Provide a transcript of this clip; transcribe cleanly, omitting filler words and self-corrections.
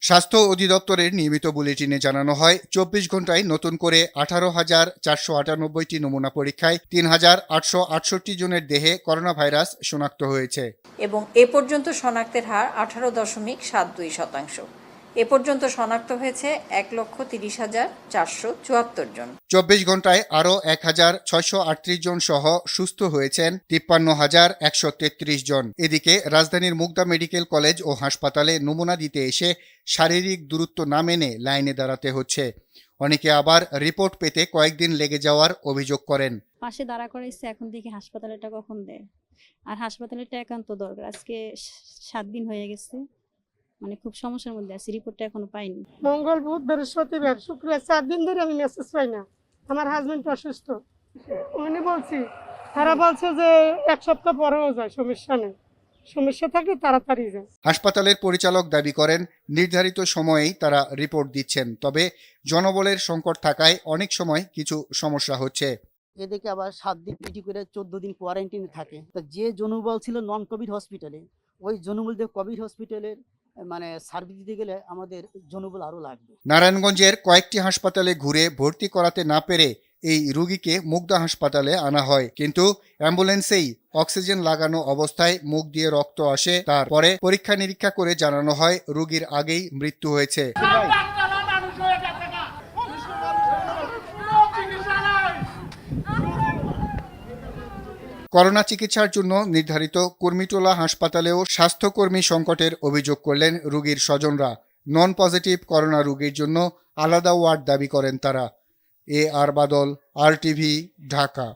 স্বাস্থ্য অধিদপ্তরের নিয়মিত বুলেটিনে জানানো হয় ২৪ ঘন্টায় নতুন করে ১৮,৪৯৮টি নমুনা পরীক্ষায় ৩,৮৬৮ জনের দেহে করোনা ভাইরাস শনাক্ত হয়েছে এবং এ পর্যন্ত শনাক্তের হার ১৮.৭২%। এ পর্যন্ত শনাক্ত হয়েছে ১,৩০,৪৭৪ জন। ২৪ ঘন্টায় আরও ১,৬৩৮ জন সহ সুস্থ হয়েছেন ৫৩,১৩৩ জন। এদিকে রাজধানীর মুগদা মেডিকেল কলেজ ও হাসপাতালে নমুনা দিতে এসে শারীরিক দূরত্ব না মেনে লাইনে দাঁড়াতে হচ্ছে। অনেকে আবার রিপোর্ট পেতে কয়েকদিন লেগে যাওয়ার অভিযোগ করেন। পাশে দাঁড়া করাইছে, এখন দেখি হাসপাতালেরটা কখন দেয়। আর হাসপাতালেরটা একান্ত দরকার। আজকে ৭ দিন হয়ে গেছে, মানে খুব সমস্যার মধ্যে আছি, রিপোর্টটা এখনো পাইনি। মঙ্গল, বুধ, বৃহস্পতিবার, শুক্রবার 4 দিন ধরে আমি মেসেজ পাই না। আমার হাজবেন্ড অসুস্থ, উনি বলছি, তারা বলছে যে 1 সপ্তাহ পরেও যায়, সমস্যা নেই, সমস্যা থাকলে তাড়াতাড়ি যায়। হাসপাতালের পরিচালক দাবি করেন নির্ধারিত সময়েই তারা রিপোর্ট দিচ্ছেন, তবে জনবলের সংকট থাকায় অনেক সময় কিছু সমস্যা হচ্ছে। এদিকে আবার 7 দিন ডিউটি করে 14 দিন কোয়ারেন্টাইনে থাকে। তো যে জনবল ছিল নন কোভিড হসপিটালে, ওই জনবল দিয়ে কোভিড হসপিটালের সার্ভিস দিতে গেলে আমাদের জনবল আরো লাগবে। নারায়ণগঞ্জের কয়েকটি হাসপাতালে ঘুরে ভর্তি করাতে না পেরে এই রোগীকে মুগদা হাসপাতালে আনা হয়, কিন্তু অ্যাম্বুলেন্সেই অক্সিজেন লাগানো অবস্থায় মুখ দিয়ে রক্ত আসে। তারপরে পরীক্ষা নিরীক্ষা করে জানানো হয় রোগীর আগেই মৃত্যু হয়েছে। করোনা চিকিৎসার জন্য নির্ধারিত কুর্মিটোলা হাসপাতালেও স্বাস্থ্যকর্মী সংকটের অভিযোগ করলেন রোগীর স্বজনরা। নন পজিটিভ করোনা রোগীর জন্য আলাদা ওয়ার্ড দাবি করেন তারা। আর বাদল, RTV, ঢাকা।